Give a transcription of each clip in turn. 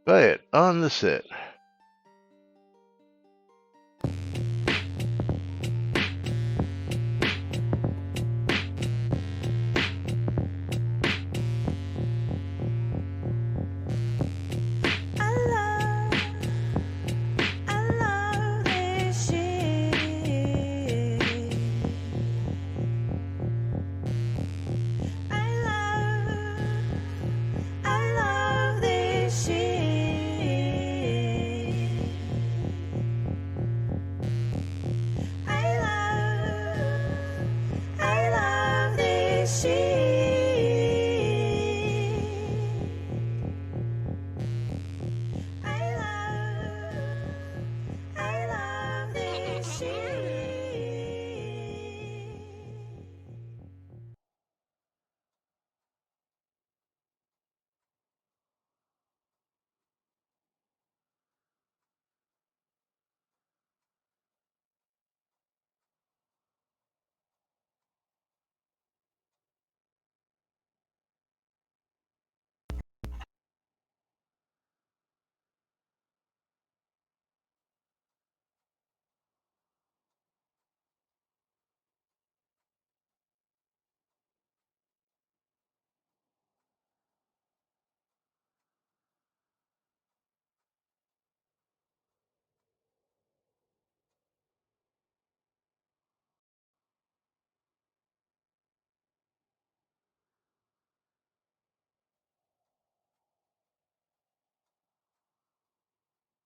Play it on the set.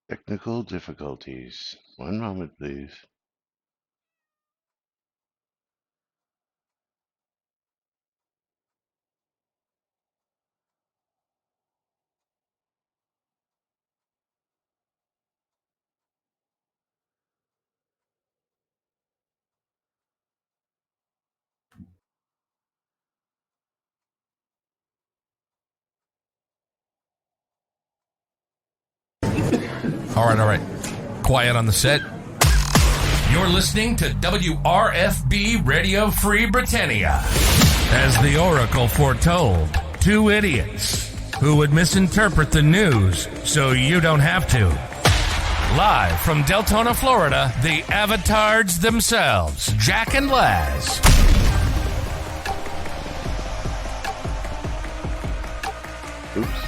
Technical difficulties. One moment, please. All right. Quiet on the set. You're listening to WRFB Radio Free Britannia. As the Oracle foretold, two idiots who would misinterpret the news so you don't have to. Live from Deltona, Florida, the avatars themselves, Jack and Laz. Oops.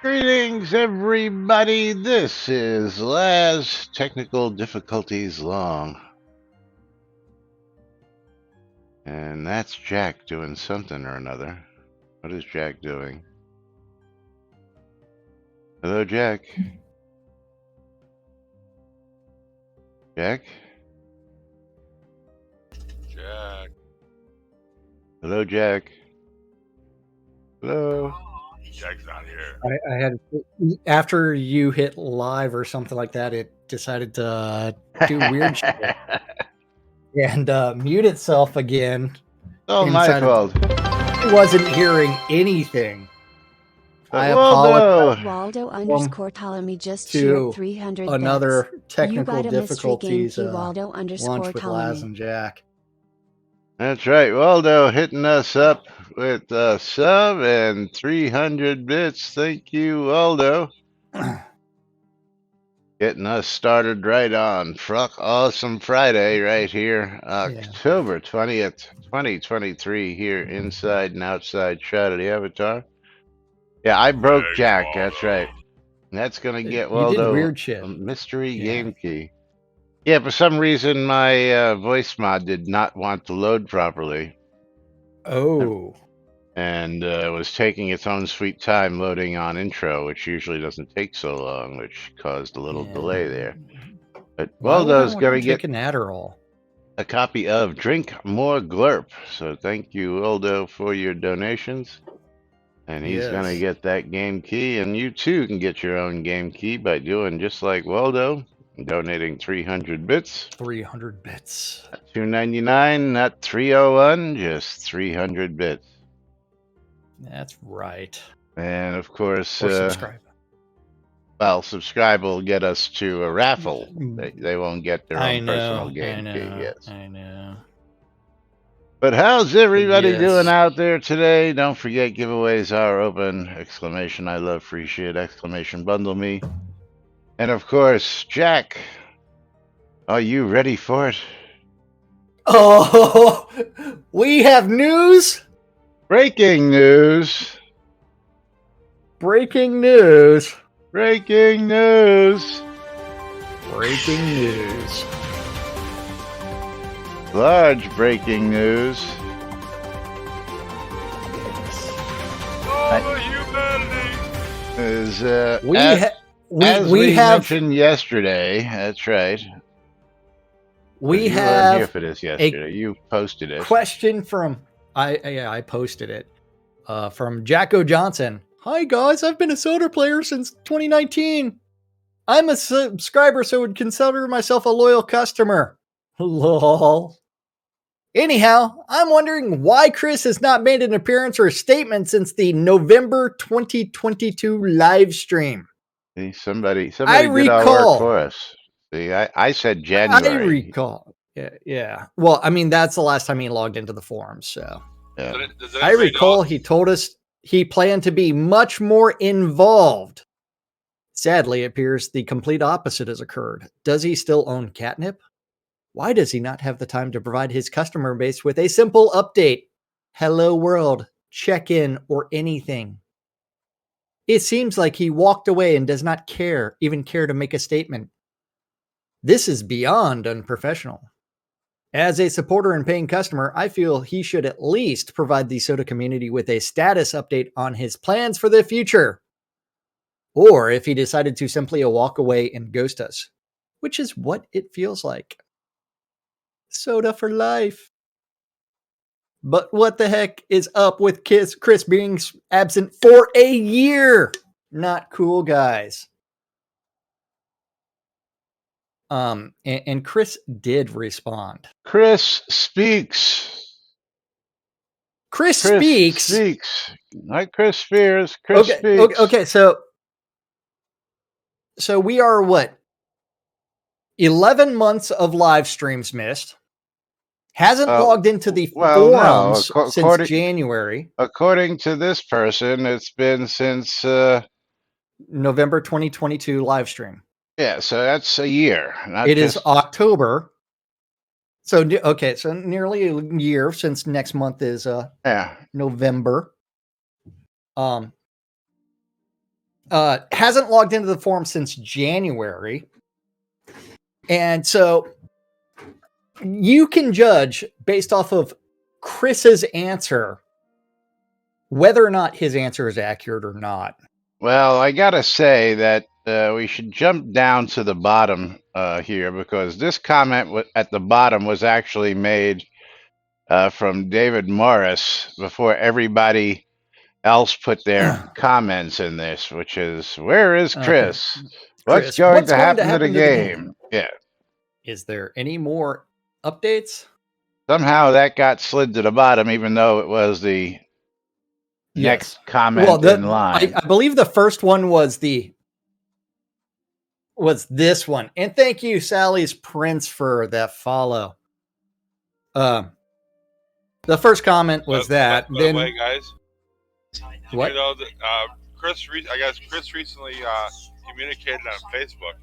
Greetings, everybody. This is Laz. Technical difficulties long. And that's Jack doing something or another. What is Jack doing? Hello, Jack. Jack? Jack. Hello, Jack. Hello. Jack's not here. I had, after you hit live or something like that, it decided to do weird shit and mute itself again. Oh, my fault. I wasn't hearing anything. I apologize. Waldo underscore Ptolemy just to shared 300 another bits. technical You got a mystery difficulties game key, Waldo underscore lunch with Ptolemy. Laz and Jack. That's right. Waldo hitting us up with a sub and 300 bits. Thank you, Waldo. Getting us started right on Fruck Awesome Friday right here, October 20th, 2023 here inside and outside Shroud of the Avatar. Yeah, I broke Hey, Jack. Waldo. That's right. And that's going to get You did Waldo weird shit. a mystery Yeah. game key. Yeah, for some reason my voice mod did not want to load properly. Oh. And it was taking its own sweet time loading on intro, which usually doesn't take so long, which caused a little delay there. But Waldo's going to get an Adderall. a copy of Drink More Glurp. So thank you, Waldo, for your donations. And he's going to get that game key. And you too can get your own game key by doing just like Waldo, donating 300 bits. 300 bits. Not $2.99, not $3.01, just 300 bits. That's right. And of course, Or subscribe. Subscribe will get us to a raffle. They won't get their own personal game key. Yes. I know. But how's everybody doing Yes. out there today? Don't forget, giveaways are open! Exclamation, I love free shit! Exclamation, bundle me. And of course, Jack, are you ready for it? Oh, we have news. Breaking news. Breaking news. Breaking news. Breaking news. Large breaking news. Oh, humanity! Is We as we we have mentioned yesterday. That's right. we You weren't here have for this yesterday. You posted it. question from I posted it from Jacko Johnson. Hi guys, I've been a Soda player since 2019. I'm a subscriber, so would consider myself a loyal customer. Lol. Anyhow, I'm wondering why Chris has not made an appearance or a statement since the November 2022 live stream. See, somebody I did our work recall. for us. See, I said I January. recall. Yeah. Well, I mean, that's the last time he logged into the forums. So Yeah. I recall he told us he planned to be much more involved. Sadly, it appears the complete opposite has occurred. Does he still own catnip? Why does he not have the time to provide his customer base with a simple update? Hello world, check in, or anything? It seems like he walked away and does not even care to make a statement. This is beyond unprofessional. As a supporter and paying customer, I feel he should at least provide the soda community with a status update on his plans for the future. Or if he decided to simply walk away and ghost us, which is what it feels like. Soda for life. But what the heck is up with Chris being absent for a year? Not cool, guys. And Chris did respond. Chris speaks. Chris speaks. Like Chris Spears. Chris speaks. Okay. So we are what? 11 months of live streams missed. Hasn't logged into the forums since January. According to this person, it's been since November 2022 live stream. Yeah, so that's a year. It is October. So nearly a year since next month is November. Hasn't logged into the forum since January. And so you can judge based off of Chris's answer whether or not his answer is accurate or not. Well, I gotta say that we should jump down to the bottom here, because this comment at the bottom was actually made from David Morris before everybody else put their comments in this, which is, where is Chris? Okay. What's going to happen to the game? Yeah. Is there any more updates? Somehow that got slid to the bottom, even though it was the next comment in line. I believe the first one was this one. And thank you, Sally's Prince, for that follow. The first comment was that. By the way, guys, what? You know, Chris recently communicated on Facebook.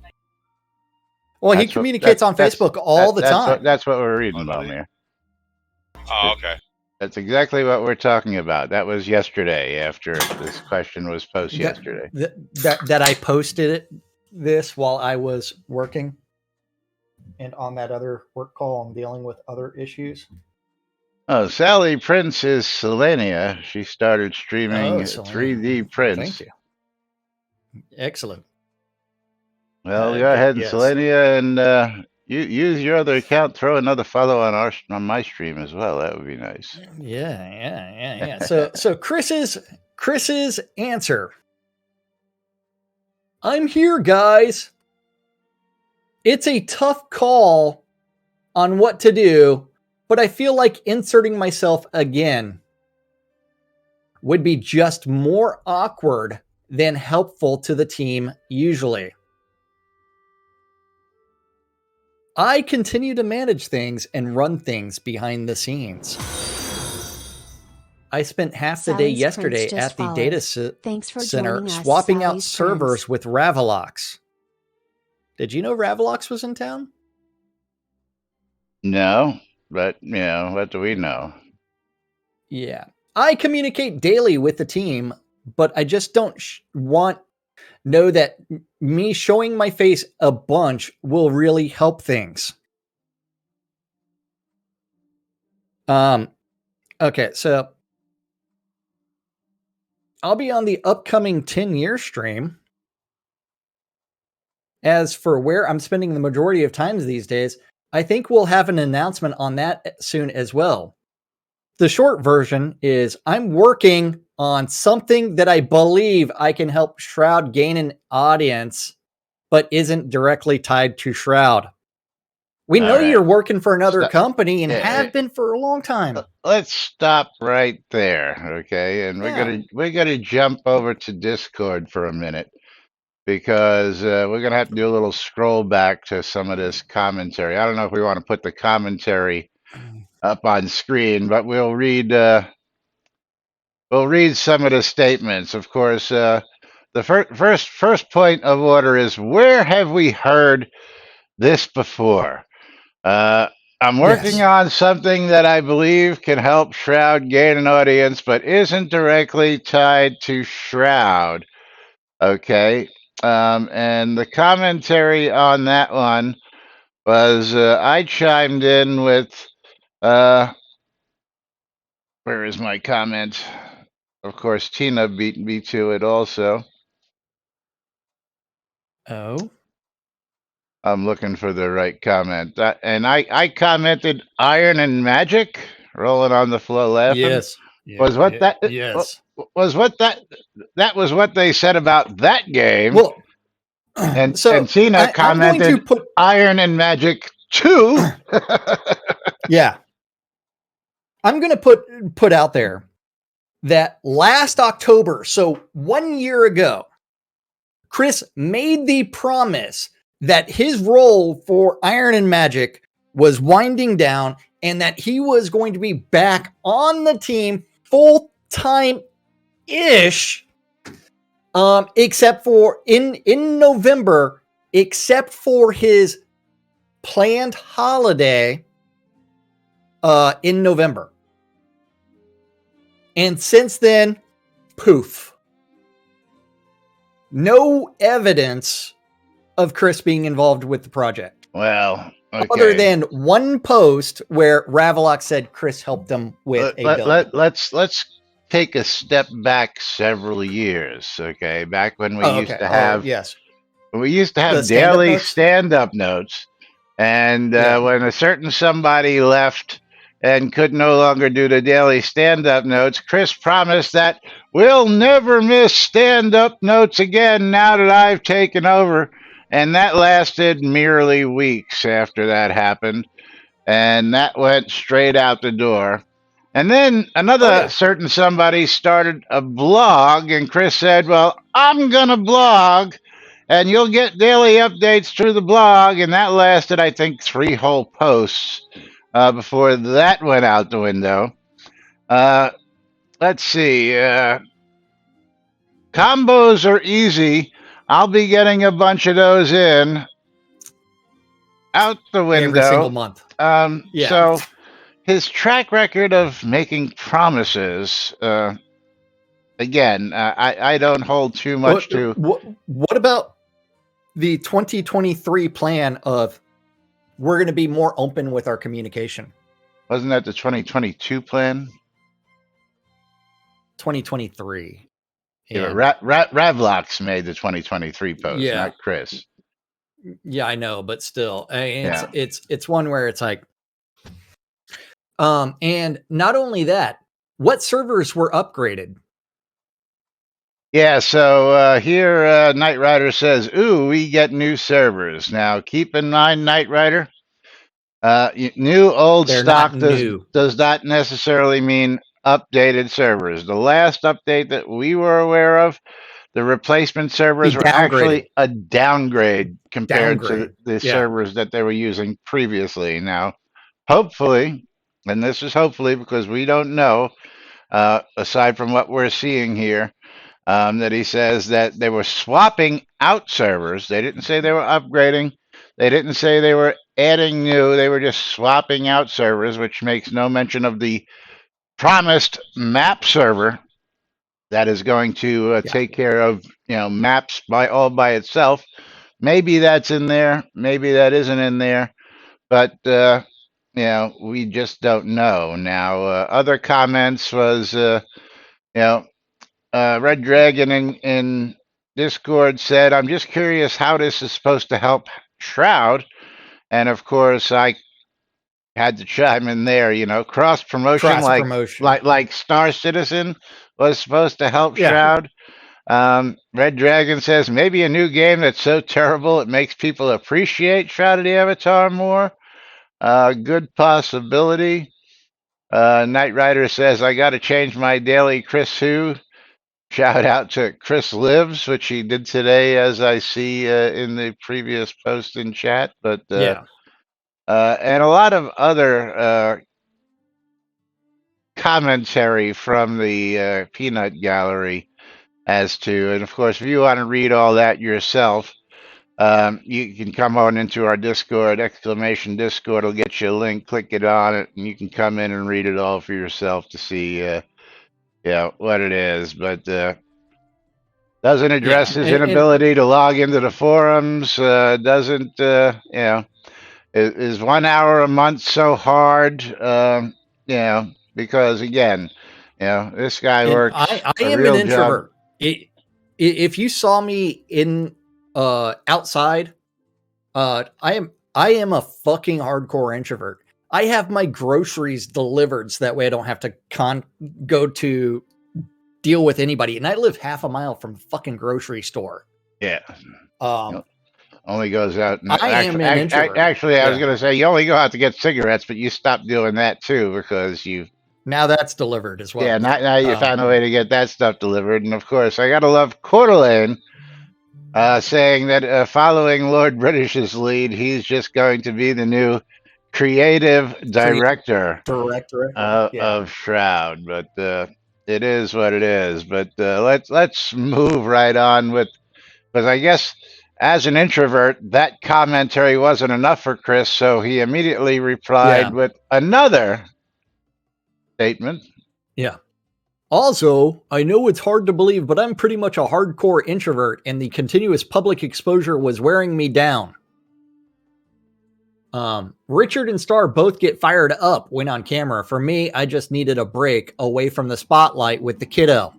Well, he communicates on Facebook all the time. That's what we're reading about here. Oh, okay. That's exactly what we're talking about. That was yesterday, after this question was posted yesterday. That I posted this while I was working and on that other work call and dealing with other issues. Oh, Sally Prince is Selenia. She started streaming 3D prints. Thank you. Excellent. Well, go ahead, yes. Selenia, and you use your other account. Throw another follow on my stream as well. That would be nice. Yeah. So Chris's answer. I'm here, guys. It's a tough call on what to do, but I feel like inserting myself again. would be just more awkward than helpful to the team usually. I continue to manage things and run things behind the scenes. I spent half the day Sally's yesterday Prince just at the followed. data Thanks for center joining us, swapping out Sally's servers Prince. with Ravalox. Did you know Ravalox was in town? No, but what do we know? Yeah. I communicate daily with the team, but I just don't know that me showing my face a bunch will really help things. Okay, so I'll be on the upcoming 10-year stream. As for where I'm spending the majority of times these days, I think we'll have an announcement on that soon as well. The short version is I'm working on something that I believe I can help Shroud gain an audience, but isn't directly tied to Shroud. We know you're working for another company and have been for a long time. Let's stop right there, okay? And we're gonna jump over to Discord for a minute because we're gonna have to do a little scroll back to some of this commentary. I don't know if we want to put the commentary up on screen, but we'll read some of the statements. Of course, the first point of order is, where have we heard this before? I'm working on something that I believe can help Shroud gain an audience, but isn't directly tied to Shroud. Okay. And the commentary on that one was I chimed in with, where is my comment? Of course, Tina beat me to it also. Oh. I'm looking for the right comment. And I commented Iron and Magic, rolling on the floor laughing. Yes. Was what that was what they said about that game. Well, and so Tina commented Iron and Magic 2. Yeah. I'm going to put out there that last October, so 1 year ago, Chris made the promise that his role for Iron and Magic was winding down and that he was going to be back on the team full-time-ish, except for in November, except for his planned holiday in November. And since then, poof. No evidence of Chris being involved with the project. Well, okay. Other than one post where Ravalox said Chris helped them with a build. Let's take a step back several years, okay? Back when we used to have when we used to have daily stand-up notes, and when a certain somebody left and could no longer do the daily stand-up notes, Chris promised that we'll never miss stand-up notes again now that I've taken over. And that lasted merely weeks after that happened. And that went straight out the door. And then another certain somebody started a blog, and Chris said, well, I'm going to blog, and you'll get daily updates through the blog. And that lasted, I think, 3 whole posts before that went out the window. Let's see. Combos are easy. I'll be getting a bunch of those out the window every single month. So his track record of making promises, again, I don't hold too much to. What about the 2023 plan of we're going to be more open with our communication? Wasn't that the 2022 plan? 2023. Yeah, Ravlox made the 2023 post, not Chris. Yeah, I know, but still, it's one where it's like, and not only that, what servers were upgraded? Yeah, so here Knight Rider says, ooh, we get new servers. Now, keep in mind, Knight Rider, new old stock does not necessarily mean updated servers. The last update that we were aware of, the replacement He servers were downgraded. actually a downgrade compared to Downgrade. the Yeah. servers that they were using previously. Now, hopefully, and this is hopefully because we don't know, aside from what we're seeing here, that he says that they were swapping out servers. They didn't say they were upgrading. They didn't say they were adding new. They were just swapping out servers, which makes no mention of the promised map server that is going to Yeah. take care of maps all by itself. Maybe that's in there. Maybe that isn't in there. But we just don't know. Now, other comments was Red Dragon in Discord said, "I'm just curious how this is supposed to help Shroud." And of course, I had to chime in there. Cross promotion, Cross like promotion. Star Citizen was supposed to help Yeah. Shroud. Red Dragon says maybe a new game that's so terrible it makes people appreciate Shroud of the Avatar more. Good possibility. Knight Rider says I got to change my daily Chris Who. Shout out to Chris Lives, which he did today, as I see in the previous post in chat. But Yeah. and a lot of other commentary from the Peanut Gallery as to, and of course, if you want to read all that yourself, you can come on into our Discord, exclamation Discord will get you a link, click it on it, and you can come in and read it all for yourself to see what it is. But doesn't address his And inability to log into the forums, doesn't, is 1 hour a month so hard? Because again, this guy works I a am an real job. introvert. If you saw me in outside, I am a fucking hardcore introvert. I have my groceries delivered so that way I don't have to go to deal with anybody. And I live half a mile from a fucking grocery store. Yeah. Only goes out. I am an introvert. Actually, I was going to say you only go out to get cigarettes, but you stopped doing that too because you. Now that's delivered as well. Yeah, now you found a way to get that stuff delivered. And of course, I got to love Coeur d'Alene saying that following Lord British's lead, he's just going to be the new creative director of Shroud. But it is what it is. But let's move right on with, because I guess as an introvert, that commentary wasn't enough for Chris, so he immediately replied with another statement. Yeah. Also, I know it's hard to believe, but I'm pretty much a hardcore introvert, and the continuous public exposure was wearing me down. Richard and Star both get fired up when on camera. For me, I just needed a break away from the spotlight with the kiddo.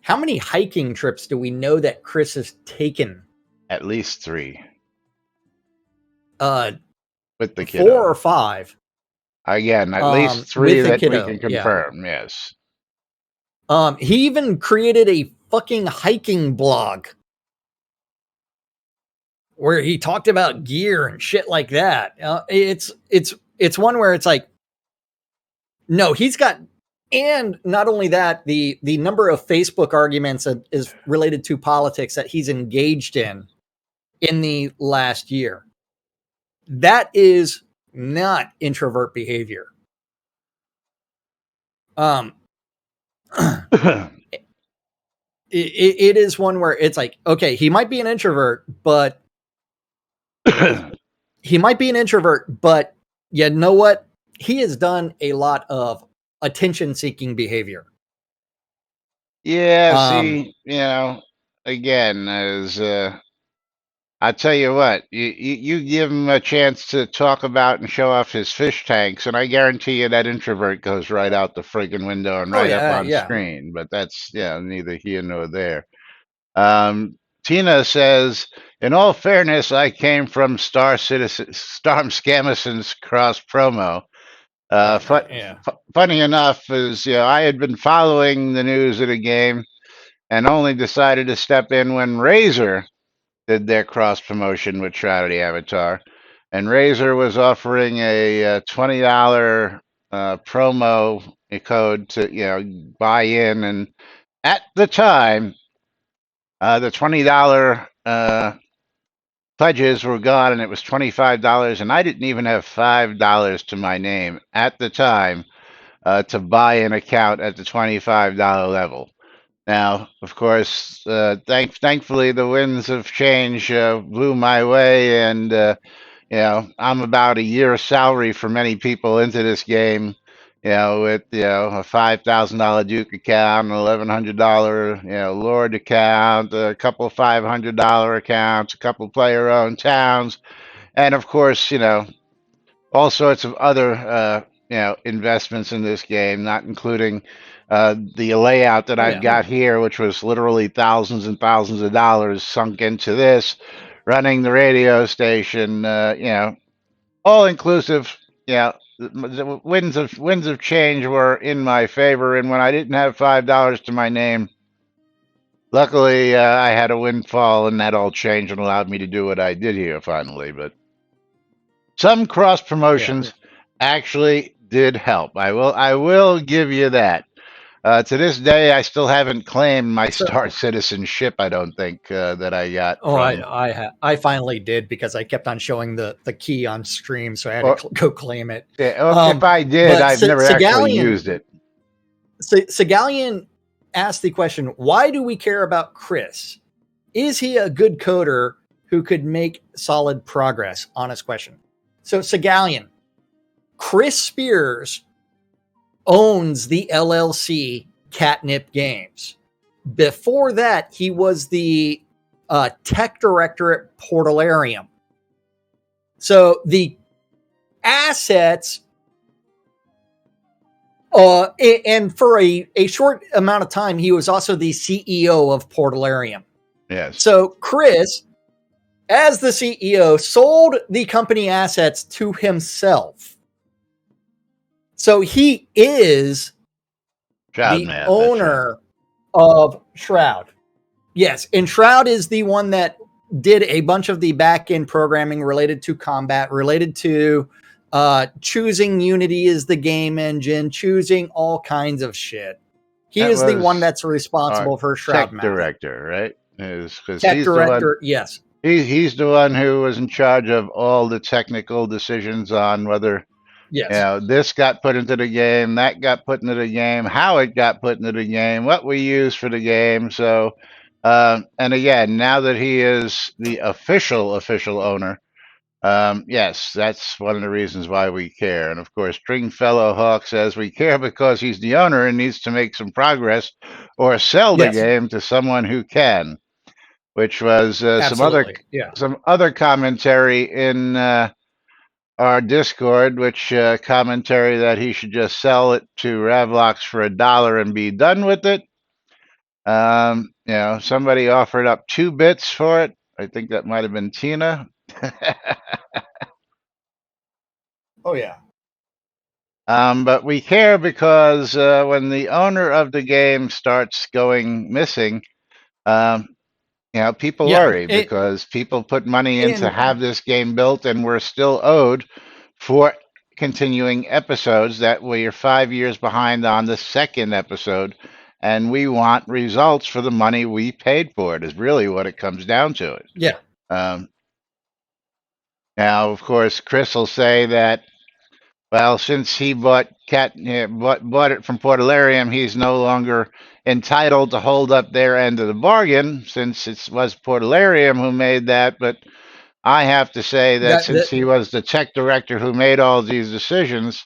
How many hiking trips do we know that Chris has taken? At least 3. With the kiddo. 4 or 5. Again, at least 3 that we can confirm. Yeah. Yes. He even created a fucking hiking blog where he talked about gear and shit like that. It's one where it's like, no, he's got, and not only that, the number of Facebook arguments is related to politics that he's engaged in the last year. That is not introvert behavior. It is one where it's like, okay, he might be an introvert, but you know what? He has done a lot of attention-seeking behavior. Yeah, see, again, as I tell you what, you give him a chance to talk about and show off his fish tanks, and I guarantee you that introvert goes right out the friggin' window and right up on screen. But that's neither here nor there. Tina says, in all fairness, I came from Storm Scamison's cross promo. Funny enough is, I had been following the news of the game and only decided to step in when Razer did their cross promotion with Shroud of the Avatar. And Razer was offering a $20 promo code to buy in, and at the time, the $20 pledges were gone, and it was $25, and I didn't even have $5 to my name at the time to buy an account at the $25 level. Now, of course, thankfully, the winds of change blew my way, and I'm about a year's salary for many people into this game. With a $5,000 Duke account, an $1,100 Lord account, a couple $500 accounts, a couple player-owned towns, and of course, all sorts of other investments in this game, not including the layout that I've got here, which was literally thousands and thousands of dollars sunk into this, running the radio station, all inclusive. The winds of change were in my favor, and when I didn't have $5 to my name, luckily I had a windfall, and that all changed and allowed me to do what I did here finally. But some cross promotions actually did help. I will give you that. To this day, I still haven't claimed my Star citizenship. I don't think that I got. Oh, I finally did, because I kept on showing the key on stream, so I had to go claim it. Yeah, if I did, I've never actually used it. Segalian asked the question, why do we care about Chris? Is he a good coder who could make solid progress? Honest question. So Segalian, Chris Spears owns the LLC Catnip Games. Before that, he was the tech director at Portalarium. So the assets, and for a short amount of time, he was also the CEO of Portalarium. Yes. So Chris, as the CEO, sold the company assets to himself. So he is Shroud, the owner of Shroud. Yes, and Shroud is the one that did a bunch of the back-end programming related to combat, related to choosing Unity as the game engine, choosing all kinds of shit. He is the one that's responsible for Shroud. Tech director, right? Tech director, yes. He's the one who was in charge of all the technical decisions on whether this got put into the game, that got put into the game, how it got put into the game, what we use for the game. So, and again, now that he is the official owner, yes, that's one of the reasons why we care. And of course, Stringfellow Hawk says we care because he's the owner and needs to make some progress or sell the game to someone who can. Which was some other commentary in our Discord, which commentary that he should just sell it to Ravlox for $1 and be done with it. Somebody offered up 2 bits for it. I think that might have been Tina. Oh yeah. But we care because when the owner of the game starts going missing, people worry because people put money in to have this game built, and we're still owed for continuing episodes that we're 5 years behind on the second episode, and we want results for the money we paid for it is really what it comes down to it. Yeah. Now, of course, Chris will say that, well, since he bought it from Portalarium, he's no longer entitled to hold up their end of the bargain, since it was Portalarium who made that. But I have to say that since he was the tech director who made all these decisions,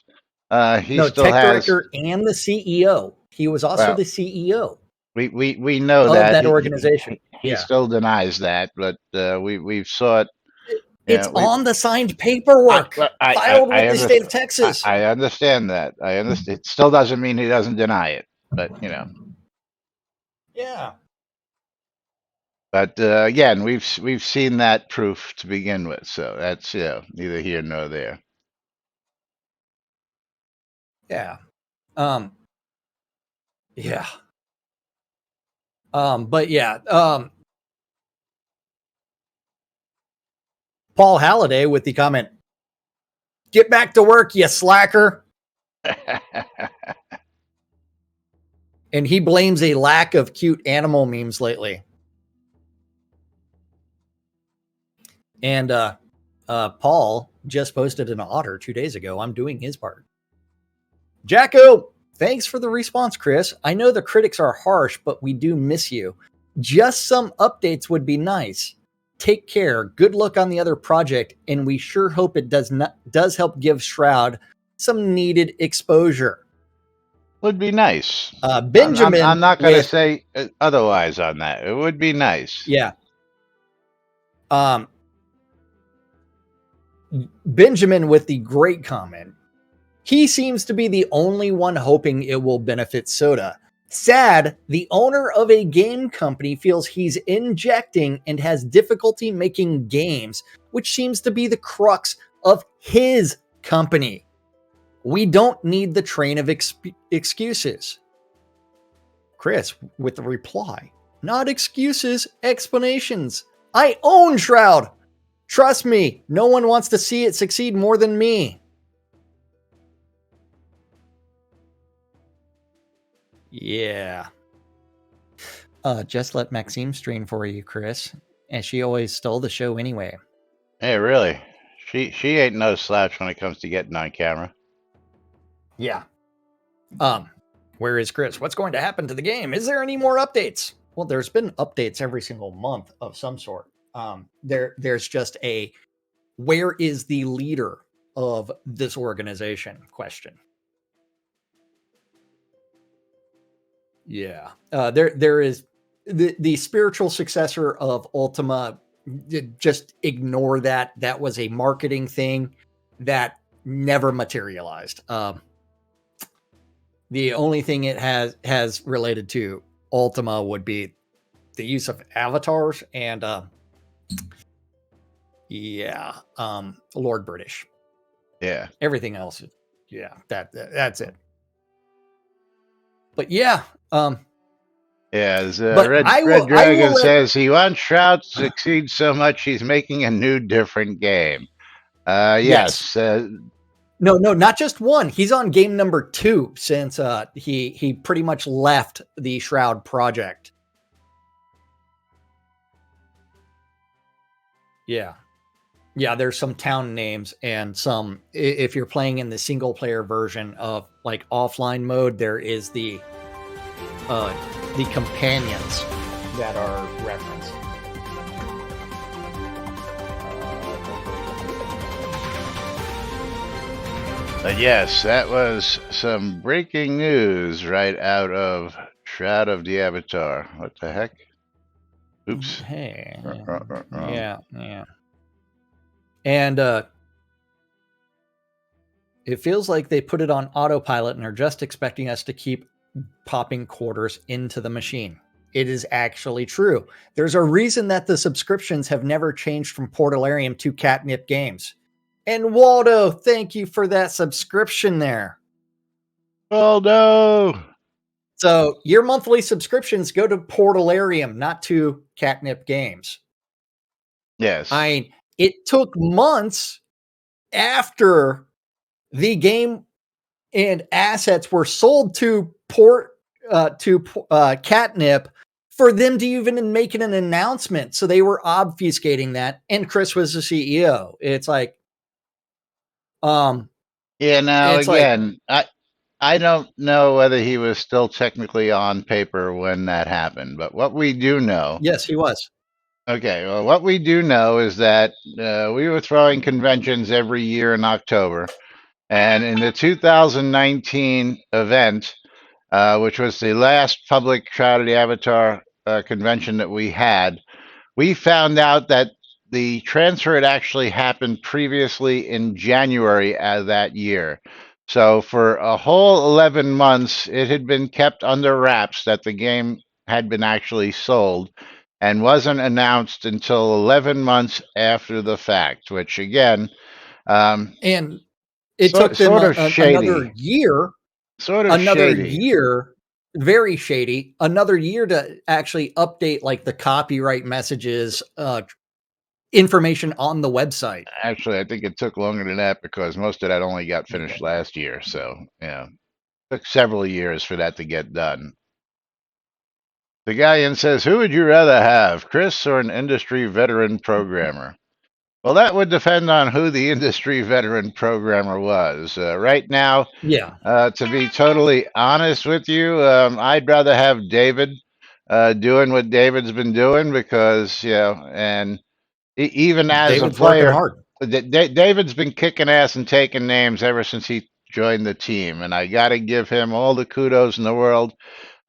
he still tech has director and the CEO. He was also the CEO. We know of that organization. He still denies that, but we've saw it. It's on the signed paperwork filed with the state of Texas. I understand that. It still doesn't mean he doesn't deny it, but Yeah. But again, we've seen that proof to begin with, so that's neither here nor there. Yeah. Yeah. But yeah. Paul Halliday with the comment, "Get back to work, you slacker." And he blames a lack of cute animal memes lately. And Paul just posted an otter 2 days ago. I'm doing his part. Jacko, thanks for the response, Chris. I know the critics are harsh, but we do miss you. Just some updates would be nice. Take care. Good luck on the other project, and we sure hope it does help give Shroud some needed exposure. Would be nice. Benjamin, I'm not going to say otherwise on that. It would be nice. Yeah. Benjamin with the great comment. He seems to be the only one hoping it will benefit Soda. Sad, the owner of a game company feels he's injecting and has difficulty making games, which seems to be the crux of his company. We don't need the train of excuses. Chris with the reply. Not excuses, explanations. I own Shroud. Trust me, no one wants to see it succeed more than me. Yeah. Just let Maxime stream for you, Chris. And she always stole the show anyway. Hey, really? She ain't no slouch when it comes to getting on camera. Yeah. Where is Chris? What's going to happen to the game? Is there any more updates? Well, there's been updates every single month of some sort. There's just a where is the leader of this organization question. Yeah. There is the spiritual successor of Ultima. Just ignore that. That was a marketing thing that never materialized. The only thing it has related to Ultima would be the use of avatars and Lord British. Yeah. Everything else, that's it. But yeah, as Red Dragon says, he wants Shroud to succeed so much he's making a new, different game. Yes. No, not just one. He's on game number 2 since he pretty much left the Shroud project. Yeah. Yeah, there's some town names and some, if you're playing in the single player version of like offline mode, there is the companions that are referenced. But yes, that was some breaking news right out of Shroud of the Avatar. What the heck? Oops. Hey. Yeah. And it feels like they put it on autopilot and are just expecting us to keep popping quarters into the machine. It is actually true. There's a reason that the subscriptions have never changed from Portalarium to Catnip Games. And Waldo, thank you for that subscription there. Waldo! So your monthly subscriptions go to Portalarium, not to Catnip Games. Yes. It took months after the game and assets were sold to Catnip for them to even make an announcement. So they were obfuscating that. And Chris was the CEO. It's like, again, I don't know whether he was still technically on paper when that happened, but what we do know. Yes, he was. Okay, well, what we do know is that we were throwing conventions every year in October. And in the 2019 event, which was the last public Shroud of the Avatar convention that we had, we found out that the transfer had actually happened previously in January of that year. So for a whole 11 months, it had been kept under wraps that the game had been actually sold and wasn't announced until 11 months after the fact, which again... and it took them another year. Year, very shady. Another year to actually update like the copyright messages information on the website. Actually, I think it took longer than that because most of that only got finished last year. So, yeah, it took several years for that to get done. The guy in says, who would you rather have, Chris or an industry veteran programmer? Well, that would depend on who the industry veteran programmer was. Right now, Yeah. to be totally honest with you, I'd rather have David doing what David's been doing because, and even as a David's working player, hard. David's been kicking ass and taking names ever since he joined the team, and I got to give him all the kudos in the world.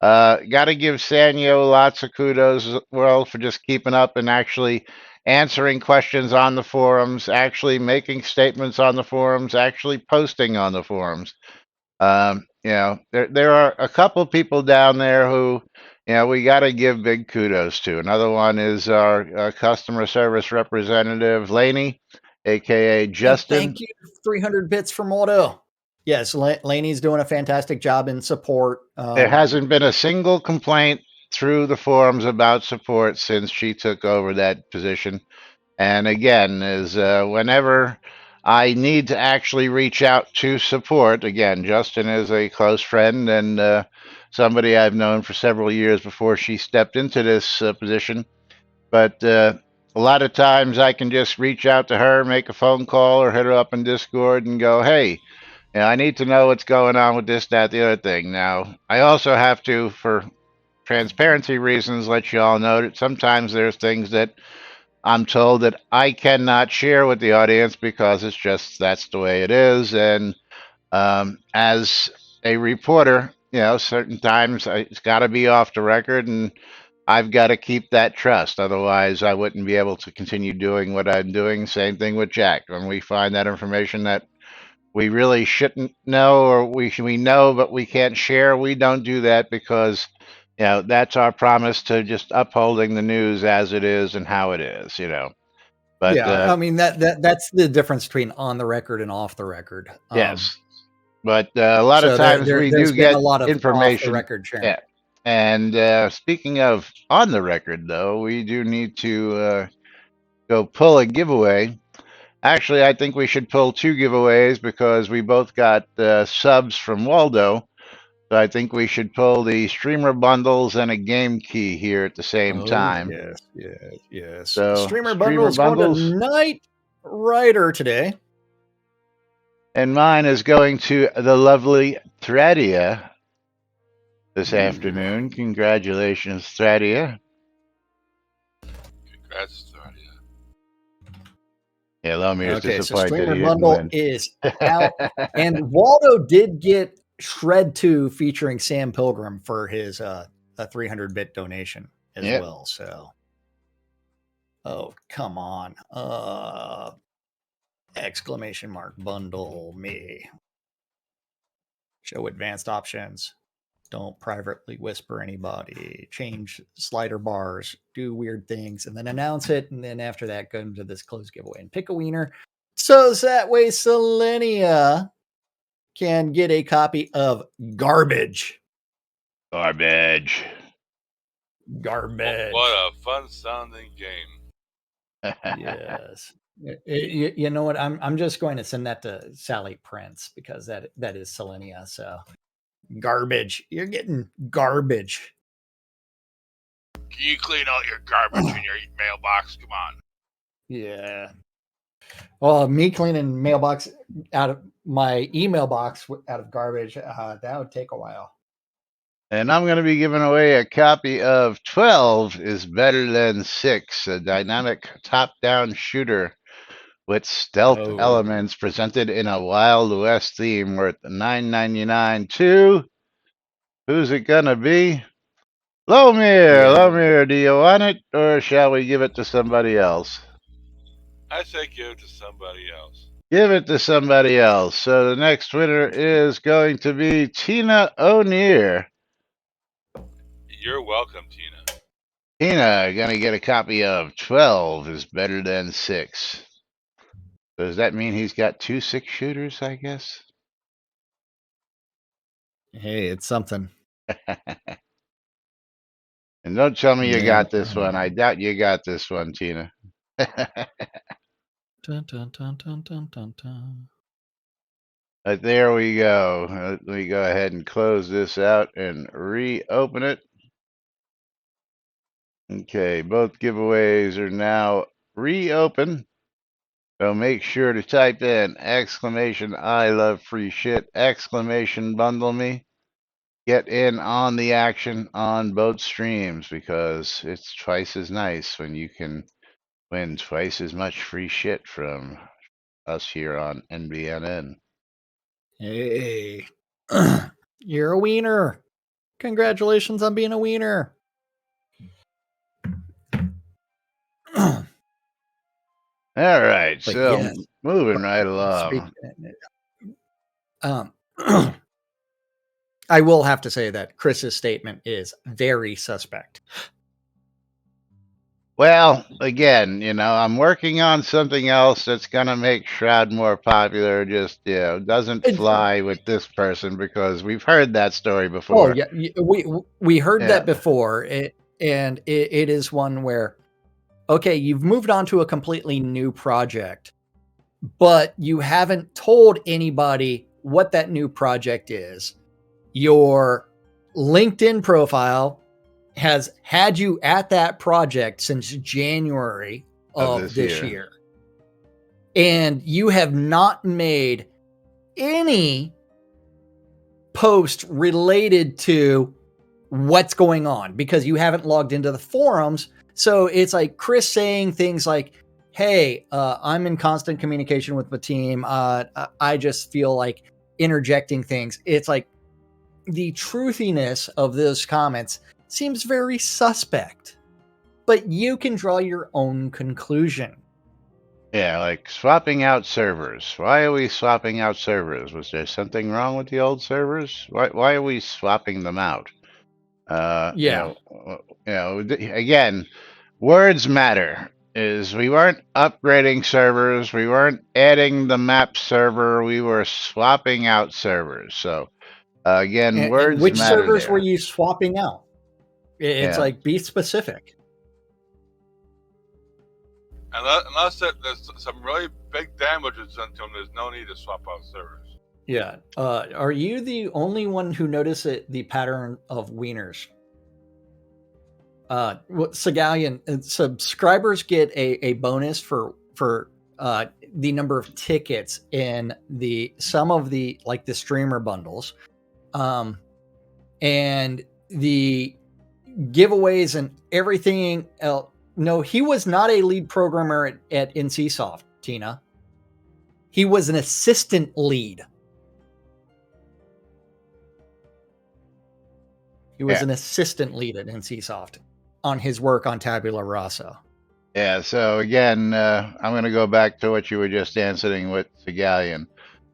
Got to give Sanyo lots of kudos as well for just keeping up and actually answering questions on the forums, actually making statements on the forums, actually posting on the forums. There are a couple people down there who, we got to give big kudos to. Another one is our customer service representative, Laney, aka And Justin. thank you, 300 bits from Auto. Yes, Laney's doing a fantastic job in support. There hasn't been a single complaint through the forums about support since she took over that position. And again, is whenever I need to actually reach out to support, again, Justin is a close friend and somebody I've known for several years before she stepped into this position. But a lot of times I can just reach out to her, make a phone call, or hit her up in Discord and go, hey, I need to know what's going on with this, that, the other thing. Now, I also have to, for transparency reasons, let you all know that sometimes there's things that I'm told that I cannot share with the audience because it's just that's the way it is. And as a reporter, certain times it's got to be off the record, and I've got to keep that trust. Otherwise, I wouldn't be able to continue doing what I'm doing. Same thing with Jack. When we find that information that we really shouldn't know, or we know but we can't share, we don't do that because that's our promise to just upholding the news as it is and how it is. But yeah, I mean that's the difference between on the record and off the record. Yes, but a lot of So times we there's do been a get lot of off the information. record sharing. Yeah, and speaking of on the record, though, we do need to go pull a giveaway. Actually, I think we should pull two giveaways because we both got subs from Waldo. So I think we should pull the streamer bundles and a game key here at the same time. Yes. So Streamer bundles going to Night Rider today. And mine is going to the lovely Thradia this afternoon. Congratulations, Thradia. Congrats, Thradia. Yeah, Lomir's okay, disappointed. So streamer bundle is out. And Waldo did get Shred 2 featuring Sam Pilgrim for his a 300-bit donation as well. So, oh, come on. Exclamation mark bundle me. Show advanced options. Don't privately whisper anybody. Change slider bars. Do weird things and then announce it. And then after that, go into this closed giveaway and pick a wiener. So that way, Selenia can get a copy of Garbage. Garbage. What a fun sounding game. Yes. You know what? I'm just going to send that to Sally Prince because that is Selenia. So Garbage. You're getting Garbage. Can you clean out your garbage in your mailbox? Come on. Yeah. Well, me cleaning mailbox out of my email box out of garbage, that would take a while. And I'm going to be giving away a copy of 12 is Better Than 6, a dynamic top-down shooter with stealth elements presented in a Wild West theme worth $9.99 to... Who's it going to be? Lomir! Yeah. Lomir, do you want it, or shall we give it to somebody else? I say give it to somebody else. Give it to somebody else. So the next winner is going to be Tina O'Near. You're welcome, Tina. Tina, going to get a copy of 12 is Better Than 6. So does that mean he's got 2 6-shooters, I guess? Hey, it's something. And don't tell me you got this one. I doubt you got this one, Tina. Dun, dun, dun, dun, dun, dun, dun. But there we go. Let me go ahead and close this out and reopen it. Okay, both giveaways are now reopened. So make sure to type in exclamation I love free shit, exclamation bundle me. Get in on the action on both streams because it's twice as nice when you can win twice as much free shit from us here on NBNN. Hey, you're a wiener. Congratulations on being a wiener. All right, But so yes, moving right speak. along. Um, I will have to say that Chris's statement is very suspect. Well, again, I'm working on something else that's gonna make Shroud more popular. Just doesn't It's, fly with this person because we've heard that story oh before. yeah, we heard Yeah, that before, and it is one where okay, you've moved on to a completely new project, but you haven't told anybody what that new project is. Your LinkedIn profile has had you at that project since January of of this this year. year. And you have not made any post related to what's going on because you haven't logged into the forums. So it's like Chris saying things like, hey, I'm in constant communication with the team. I just feel like interjecting things. It's like the truthiness of those comments seems very suspect, but you can draw your own conclusion. Yeah, like swapping out servers. Why are we swapping out servers? Was there something wrong with the old servers? Why are we swapping them out? Yeah. Again, words matter. Is we weren't upgrading servers, we weren't adding the map server, we were swapping out servers. So again, And words which matter servers were there. you swapping out? It's Yeah, like be specific. Unless there's some really big damages done to them, there's no need to swap out servers. Yeah. Are you the only one who noticed the pattern of wieners? Segalian subscribers get a bonus for the number of tickets in some of the like the streamer bundles, and the giveaways and everything else. No, he was not a lead programmer at NCSoft, Tina. He was an assistant lead. He was an assistant lead at NCSoft on his work on Tabula Rasa. Yeah, so again, I'm going to go back to what you were just answering with Segalian.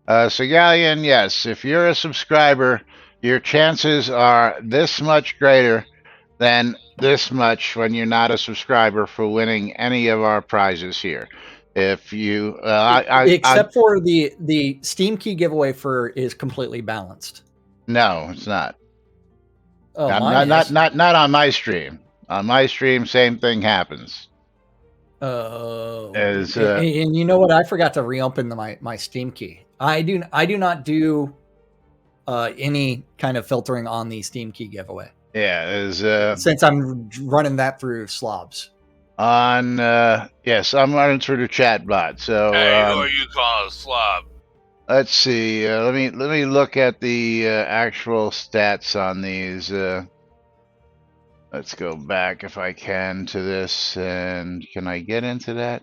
Segalian, yes, if you're a subscriber, your chances are this much greater than this much when you're not a subscriber for winning any of our prizes here. If you, except for the Steam key giveaway is completely balanced. No, it's not. Oh, Not, mine is. not on my stream. On my stream, same thing happens. And you know what? I forgot to reopen my Steam key. I do not do any kind of filtering on the Steam key giveaway. Yeah, since I'm running that through slobs. Yes, I'm running through the chat bot. So hey, who are you calling a slob? Let's see. Let me look at the actual stats on these. Let's go back if I can to this, and can I get into that?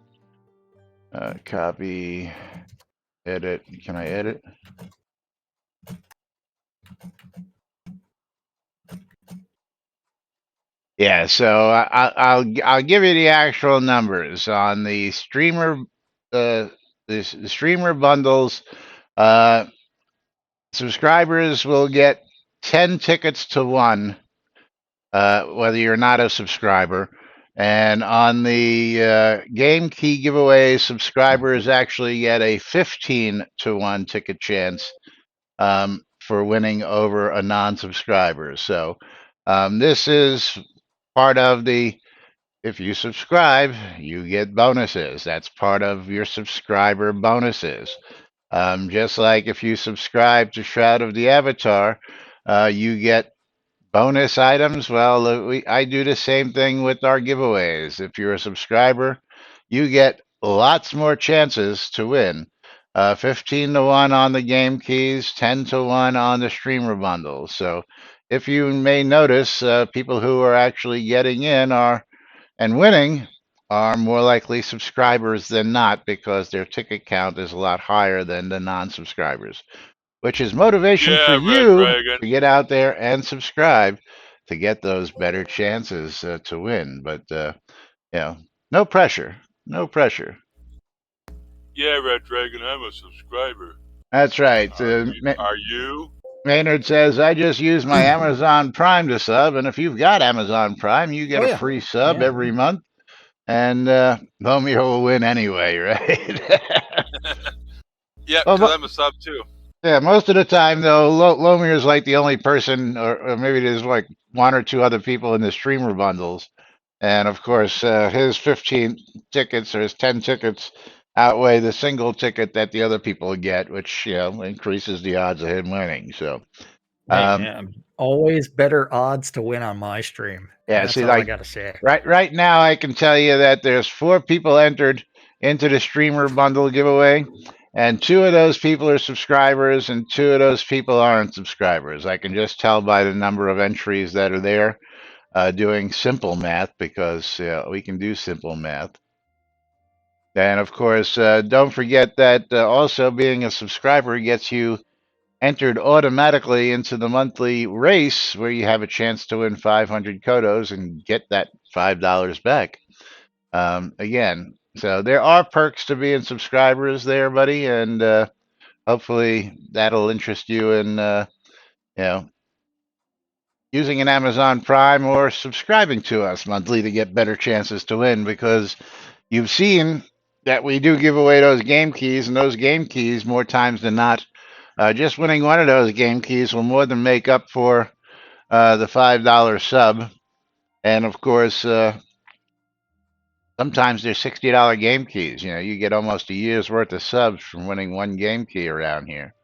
Copy, edit. Can I edit? Yeah. So I'll give you the actual numbers on the streamer. The streamer bundles. Subscribers will get 10 tickets to 1, whether you're not a subscriber. And on the game key giveaway, subscribers actually get a 15 to 1 ticket chance for winning over a non subscriber. So this is part of the if you subscribe, you get bonuses. That's part of your subscriber bonuses. Just like if you subscribe to Shroud of the Avatar, you get bonus items. Well, I do the same thing with our giveaways. If you're a subscriber, you get lots more chances to win. 15 to 1 on the game keys, 10 to 1 on the streamer bundles. So if you may notice, people who are actually getting in are and winning are more likely subscribers than not because their ticket count is a lot higher than the non-subscribers, which is motivation for Yeah, Red you Dragon. to get out there and subscribe to get those better chances to win. But no pressure, no pressure. Yeah, Red Dragon, I'm a subscriber. That's right. Are you? Maynard says, I just use my Amazon Prime to sub, and if you've got Amazon Prime, you get a free sub every month, and Romeo will win anyway, right? Yeah, because I'm a sub too. Yeah, most of the time, though, Lomir is like the only person, or maybe there's like one or two other people in the streamer bundles. And of course, his 15 tickets or his 10 tickets outweigh the single ticket that the other people get, which, increases the odds of him winning. So, always better odds to win on my stream. yeah, That's see, all I got to say. Right now, I can tell you that there's 4 people entered into the streamer bundle giveaway, and 2 of those people are subscribers, and 2 of those people aren't subscribers. I can just tell by the number of entries that are there, doing simple math, because we can do simple math. And of course, don't forget that also being a subscriber gets you entered automatically into the monthly race where you have a chance to win 500 kodos and get that $5 back. Again, so there are perks to being subscribers there, buddy, and hopefully that'll interest you in using an Amazon Prime or subscribing to us monthly to get better chances to win, because you've seen that we do give away those game keys, and those game keys, more times than not, just winning one of those game keys will more than make up for the $5 sub. And of course, sometimes they're $60 game keys. You get almost a year's worth of subs from winning one game key around here.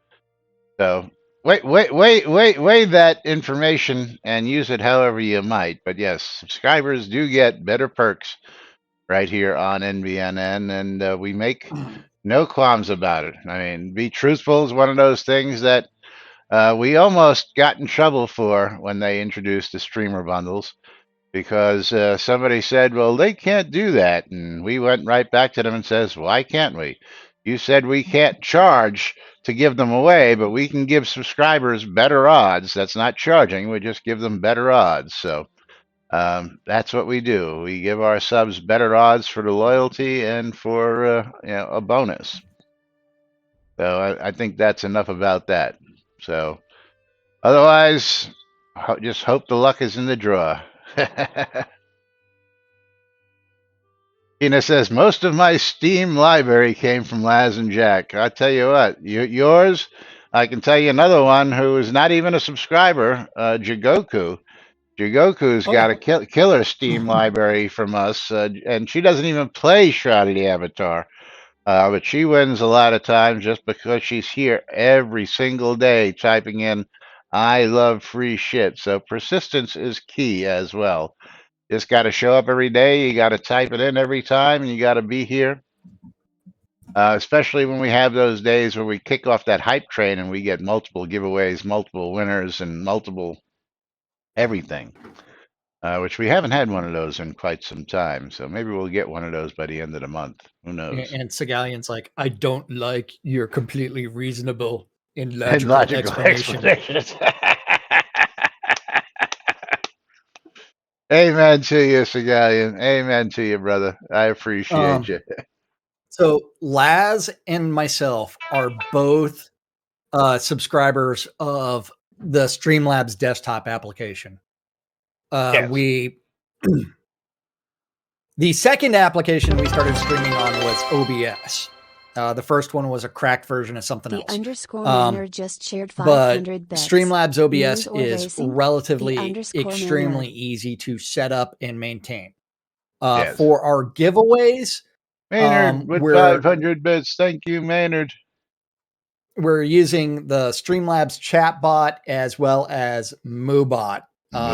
So weigh that information and use it however you might. But yes, subscribers do get better perks right here on NBNN, and we make no qualms about it. I mean, be truthful is one of those things that we almost got in trouble for when they introduced the streamer bundles, because somebody said, well, they can't do that. And we went right back to them and says, why can't we? You said we can't charge to give them away, but we can give subscribers better odds. That's not charging. We just give them better odds. So that's what we do. We give our subs better odds for the loyalty and for a bonus. So I think that's enough about that. So otherwise, just hope the luck is in the draw. Tina says, most of my Steam library came from Laz and Jack. I tell you what, yours, I can tell you another one who is not even a subscriber, Jigoku. Jigoku's got a killer Steam library from us, and she doesn't even play Shroud of the Avatar. But she wins a lot of times just because she's here every single day typing in, I love free shit. So persistence is key as well. Just got to show up every day. You got to type it in every time, and you got to be here. Especially when we have those days where we kick off that hype train and we get multiple giveaways, multiple winners, and multiple everything. Which we haven't had one of those in quite some time. So maybe we'll get one of those by the end of the month. Who knows? And Segallian's like, I don't like your completely reasonable and logical explanations. Amen to you, Segallian. Amen to you, brother. I appreciate you. So Laz and myself are both subscribers of the Streamlabs desktop application. Yes. The second application we started streaming on was OBS. The first one was a cracked version of something else. _ just shared 500 but Streamlabs OBS is relatively extremely easy to set up and maintain. Yes. For our giveaways. Maynard with 500 bits. Thank you, Maynard. We're using the Streamlabs chatbot as well as Moobot.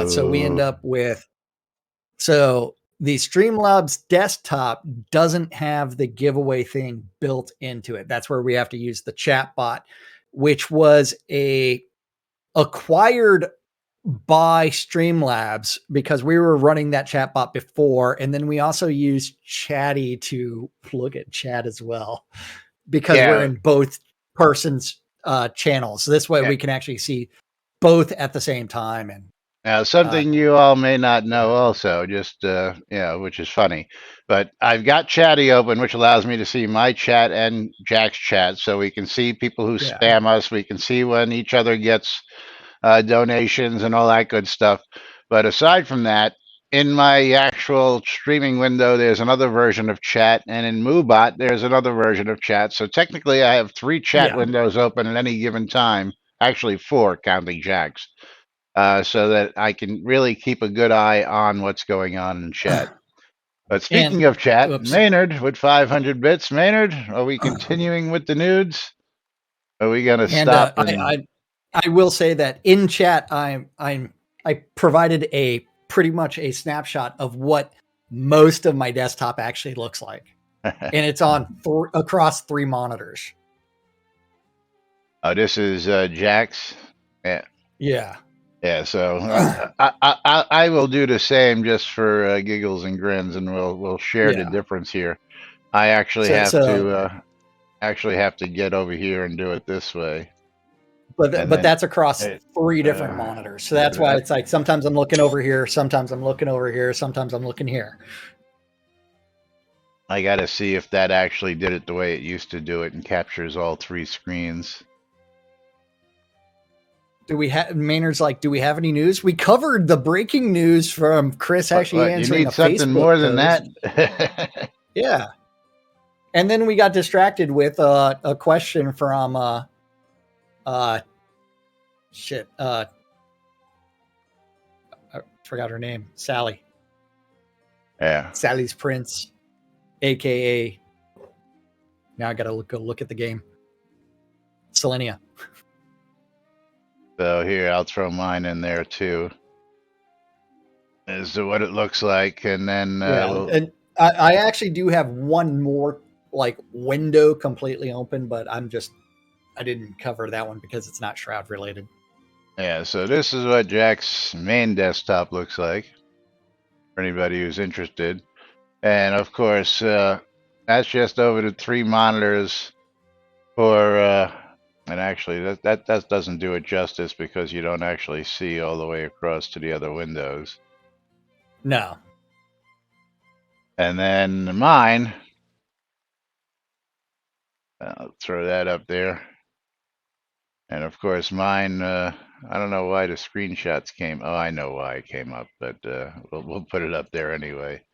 So we end up with, so the Streamlabs desktop doesn't have the giveaway thing built into it. That's where we have to use the chatbot, which was acquired by Streamlabs because we were running that chatbot before. And then we also use Chatty to look at chat as well, because we're in both persons' channels. This way we can actually see both at the same time. And now, something you all may not know also, just, which is funny, but I've got Chatty open, which allows me to see my chat and Jack's chat. So we can see people who spam us. We can see when each other gets donations and all that good stuff. But aside from that, in my actual streaming window, there's another version of chat, and in Moobot, there's another version of chat. So technically, I have 3 chat windows open at any given time. Actually, 4, counting Jack's, so that I can really keep a good eye on what's going on in chat. But speaking of chat, Maynard with 500 bits. Maynard, are we continuing with the nudes? Are we going to stop? I will say that in chat, I provided pretty much a snapshot of what most of my desktop actually looks like, and it's on across 3 monitors. Oh, this is Jack's. Yeah. So I will do the same just for giggles and grins, and we'll share the difference here. I actually have to get over here and do it this way. But that's across 3 different monitors. So that's why it's like sometimes I'm looking over here, sometimes I'm looking over here, sometimes I'm looking here. I got to see if that actually did it the way it used to do it and captures all 3 screens. Do we have Maynard's like, do we have any news? We covered the breaking news from Chris actually answering you need something Facebook more than post. that? Yeah. And then we got distracted with a question from I forgot her name. Sally. Yeah. Sally's Prince, aka now I gotta go look at the game. Selenia. So here, I'll throw mine in there too. As to what it looks like, and then and I actually do have one more window completely open, but I didn't cover that one because it's not Shroud related. Yeah, so this is what Jack's main desktop looks like for anybody who's interested. And of course, that's just over the 3 monitors for, and actually that doesn't do it justice because you don't actually see all the way across to the other windows. No. And then mine, I'll throw that up there. And of course, mine, I don't know why the screenshots came. Oh, I know why it came up, but we'll put it up there anyway.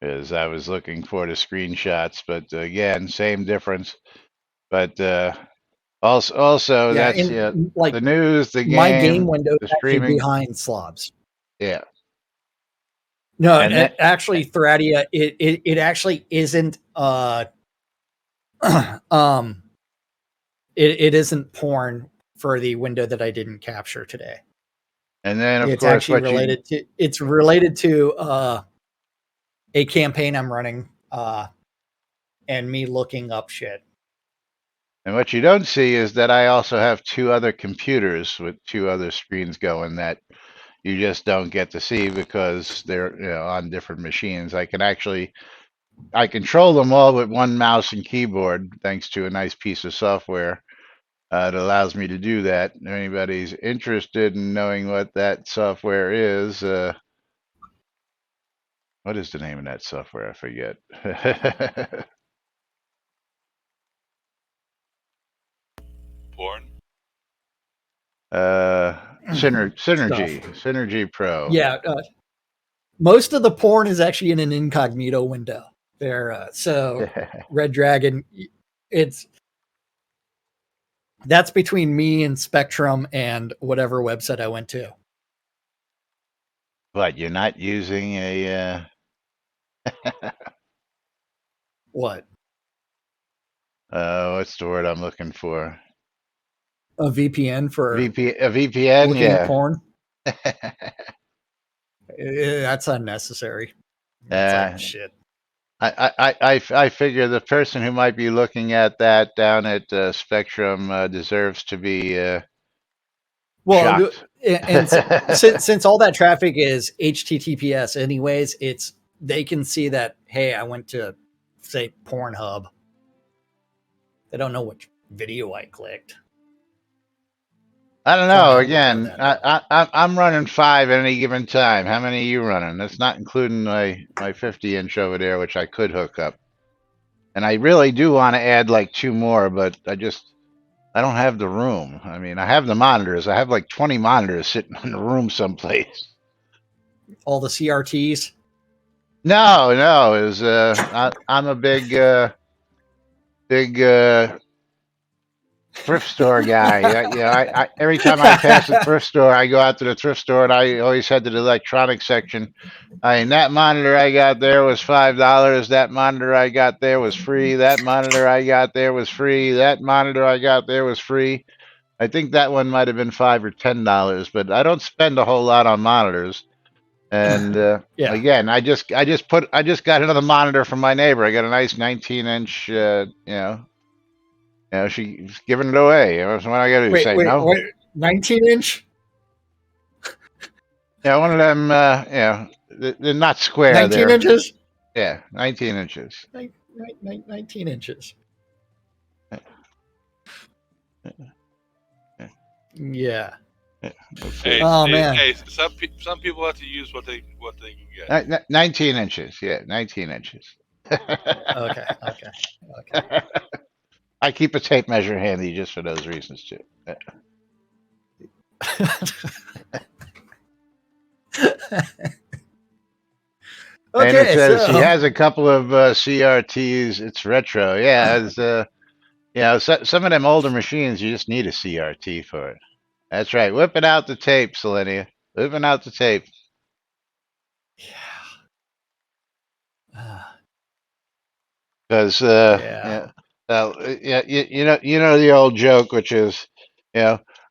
Because I was looking for the screenshots, but again, same difference. But also that's the news, the game, my game window the is actually streaming behind slobs. Yeah. No, actually, Thradia, it actually isn't. It isn't porn for the window that I didn't capture today. And then of it's course actually related to it's related to a campaign I'm running and me looking up shit. And what you don't see is that I also have 2 other computers with 2 other screens going that you just don't get to see because they're on different machines. I control them all with 1 mouse and keyboard thanks to a nice piece of software that allows me to do that. If anybody's interested in knowing what that software is, what is the name of that software? I forget. Porn? Synergy Pro. Yeah. Most of the porn is actually in an incognito window there. So Red Dragon, that's between me and Spectrum and whatever website I went to. But you're not using a What? What's the word I'm looking for? A VPN for A VPN, looking at yeah. porn? That's unnecessary. That's like shit. I figure the person who might be looking at that down at Spectrum deserves to be Well, shocked. and since all that traffic is HTTPS, anyways, they can see that. Hey, I went to say Pornhub. They don't know which video I clicked. I don't know. Pornhub would know Again, that though. I'm running 5 at any given time. How many are you running? That's not including my 50-inch over there, which I could hook up. And I really do want to add like 2 more, but I don't have the room. I mean, I have the monitors. I have like 20 monitors sitting in the room someplace. All the CRTs. No, I'm a big thrift store guy. I every time I pass the thrift store, I go out to the thrift store, and I always head to the electronics section. I mean, that monitor I got there was $5. That monitor I got there was free. That monitor I got there was free. That monitor I got there was free. I think that one might have been $5 or $10, but I don't spend a whole lot on monitors. And Yeah. again, I just got another monitor from my neighbor. I got a nice 19-inch. She's giving it away. So what I got to do? Say no? Wait, 19-inch? Yeah, one of them. They're not square. 19 they're, inches? Yeah, 19 inches. 19 inches. Yeah. Hey, man. Hey, some people have to use what they can get. 19 inches. Yeah, 19 inches. Okay. I keep a tape measure handy just for those reasons too. And it says he has a couple of CRTs. It's retro. Yeah, some of them older machines, you just need a CRT for it. That's right. Whipping out the tape, Selenia. Whipping out the tape. Yeah. Because you know the old joke, which is,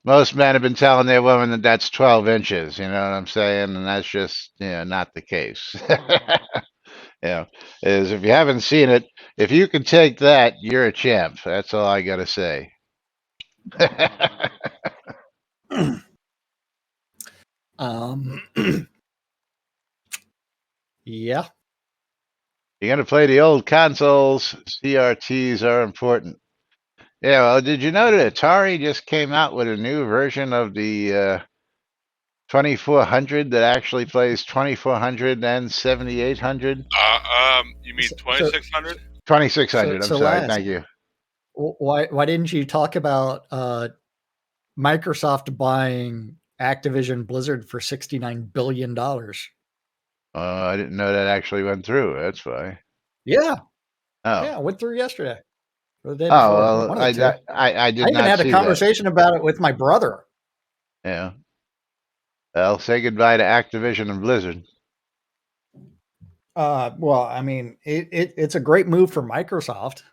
most men have been telling their women that that's 12 inches. You know what I'm saying? And that's just not the case. Is if you haven't seen it, if you can take that, you're a champ. That's all I gotta say. Yeah. You're gonna play the old consoles. CRTs are important. Yeah, well, did you know that Atari just came out with a new version of the 2400 that actually plays 2400 and 7800? You mean 2600? 2600. I'm sorry. Thank you. Why didn't you talk about Microsoft buying Activision Blizzard for $69 billion? I didn't know that actually went through. That's why. Yeah. Oh. Yeah, went through yesterday. Or the day Oh, before. well, One of the two. I did I even not had see a conversation about it with my brother. Yeah. Well, say goodbye to Activision and Blizzard. Well, I mean, it's a great move for Microsoft.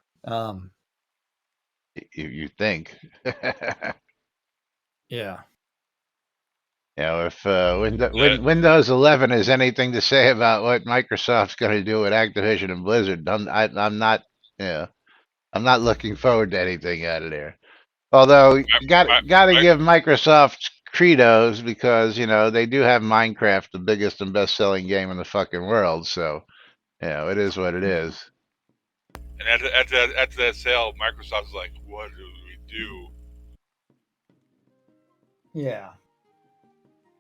You think? Yeah. If Windows 11 has anything to say about what Microsoft's going to do with Activision and Blizzard, I'm not. I'm not looking forward to anything out of there. Although you got to give Microsoft credos because they do have Minecraft, the biggest and best-selling game in the fucking world. So it is what it is. And after that sale, Microsoft's like, what do we do? Yeah.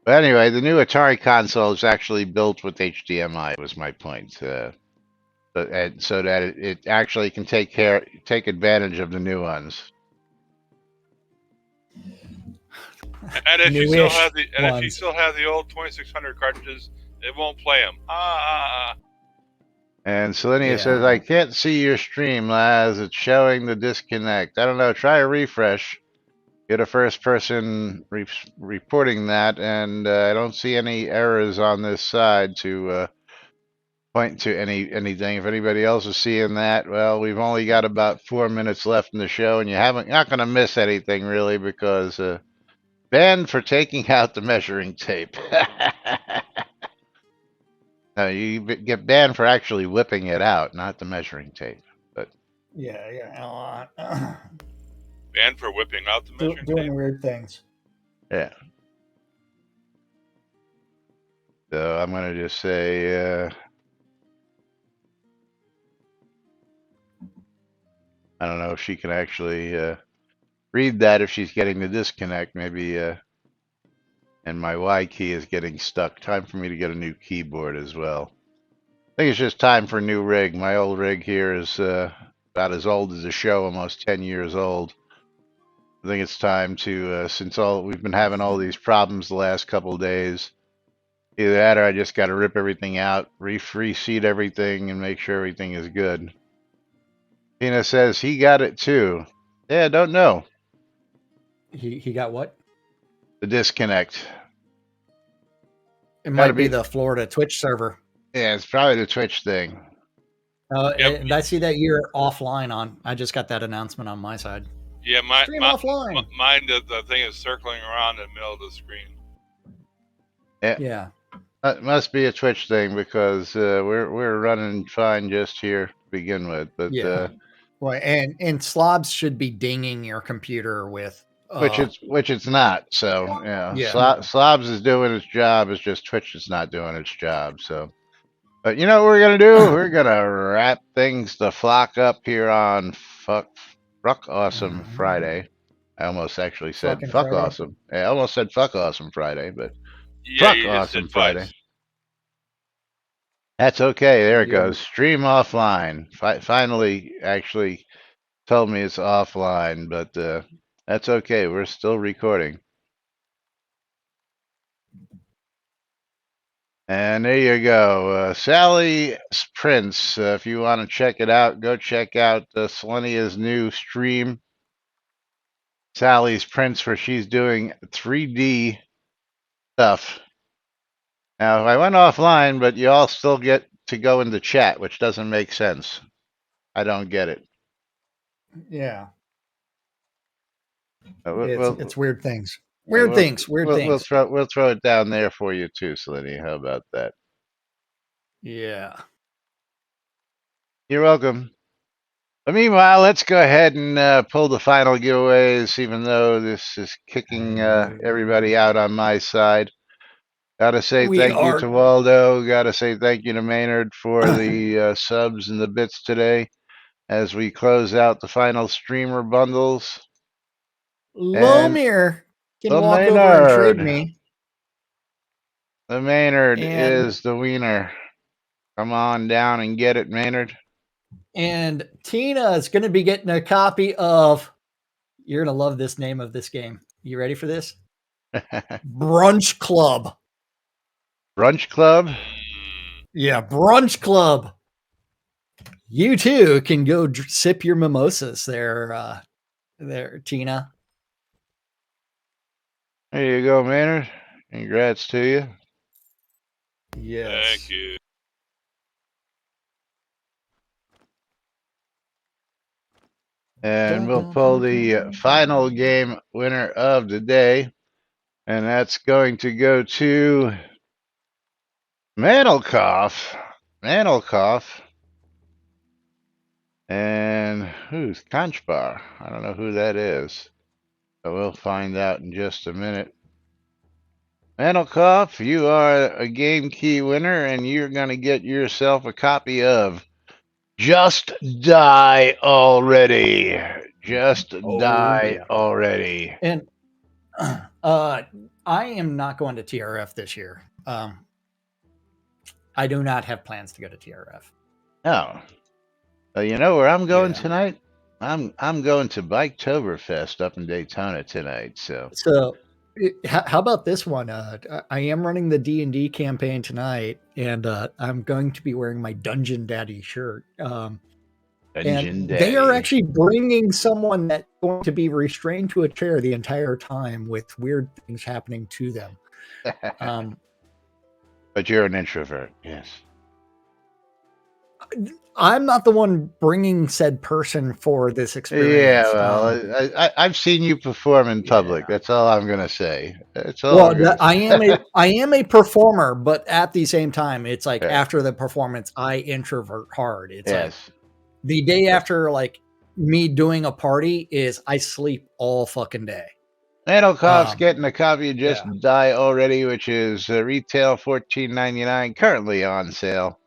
But anyway, the new Atari console is actually built with HDMI. Was my point. So that it actually can take advantage of the new ones. And if you still have the old 2600 cartridges, it won't play them. And Selenia says, I can't see your stream, Laz. It's showing the disconnect. I don't know. Try a refresh. Get a first person reporting that, and I don't see any errors on this side to point to anything. If anybody else is seeing that, well, we've only got about 4 minutes left in the show, and you're not going to miss anything really because banned for taking out the measuring tape. No, you get banned for actually whipping it out, not the measuring tape. But yeah, banned for whipping out the measuring doing tape. Weird things. Yeah. So I'm going to just say, I don't know if she can actually read that if she's getting the disconnect. Maybe, and my Y key is getting stuck. Time for me to get a new keyboard as well. I think it's just time for a new rig. My old rig here is about as old as the show, almost 10 years old. I think it's time to, since we've been having all these problems the last couple of days, either that or I just got to rip everything out, reseat everything, and make sure everything is good. Tina says he got it too. Yeah, don't know. He got what? The disconnect. It might be the Florida Twitch server. Yeah, it's probably the Twitch thing. And I see that you're offline on. I just got that announcement on my side. Yeah, offline. Mine, the thing is circling around in the middle of the screen. Yeah. That must be a Twitch thing because we're running fine just here to begin with. But well, and slobs should be dinging your computer with which it's not. So slobs is doing its job. It's just Twitch is not doing its job. So, but you know what we're gonna do? We're gonna wrap things the flock up here on Fuck Awesome Friday. I almost actually said Fuck Friday. Awesome. I almost said Fuck Awesome Friday, but Fuck Awesome Friday. That's okay. There it goes. Stream offline. Finally, actually told me it's offline, but that's okay. We're still recording. And there you go. Sally's Prince. If you want to check it out, go check out Selenia's new stream. Sally's Prince, where she's doing 3D stuff. Now, I went offline, but you all still get to go in the chat, which doesn't make sense. I don't get it. Yeah. It's weird things. Weird things. We'll throw it down there for you too, Selenia. How about that? Yeah. You're welcome. But meanwhile, let's go ahead and pull the final giveaways, even though this is kicking everybody out on my side. Gotta say thank you to Waldo. Gotta say thank you to Maynard for the subs and the bits today as we close out the final streamer bundles. Lomir can walk over and trade me. The Maynard is the wiener. Come on down and get it, Maynard. And Tina is going to be getting a copy of, you're going to love this name of this game. You ready for this? Brunch Club. Brunch Club? Yeah, Brunch Club. You too can go sip your mimosas there, Tina. There you go, Maynard. Congrats to you. Yes. Thank you. And we'll pull the final game winner of the day. And that's going to go to Manelkoff. And who's Kanchbar? I don't know who that is. But we'll find out in just a minute. Manelkoff, you are a game key winner, and you're going to get yourself a copy of Just Die Already. Die Already. And I am not going to TRF this year. I do not have plans to go to TRF. No. You know where I'm going tonight? I'm going to Biketoberfest up in Daytona tonight. So how about this one? I am running the D&D campaign tonight, and I'm going to be wearing my Dungeon Daddy shirt. They are actually bringing someone that's going to be restrained to a chair the entire time with weird things happening to them. But you're an introvert, yes. I'm not the one bringing said person for this experience. Yeah, well, I've seen you perform in public. Yeah. That's all I'm gonna say. That's all. Well, I am a performer, but at the same time, it's like after the performance, I introvert hard. It's like the day after, like me doing a party is I sleep all fucking day. Mandelkoff's getting a copy of Just Die Already, which is retail $14.99, currently on sale.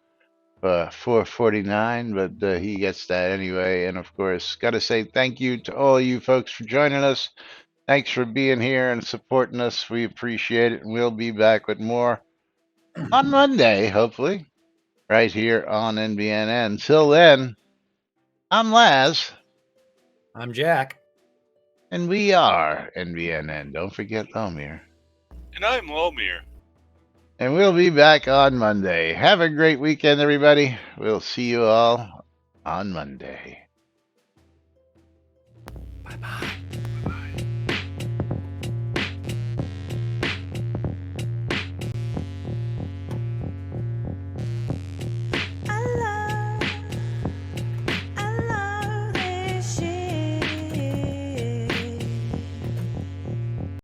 $4.49, but he gets that anyway. And of course, got to say thank you to all you folks for joining us. Thanks for being here and supporting us. We appreciate it, and we'll be back with more on Monday, hopefully, right here on NBNN. Until then, I'm Laz. I'm Jack. And we are NBNN. Don't forget Lomir. And I'm Lomir. And we'll be back on Monday. Have a great weekend, everybody. We'll see you all on Monday. Bye-bye.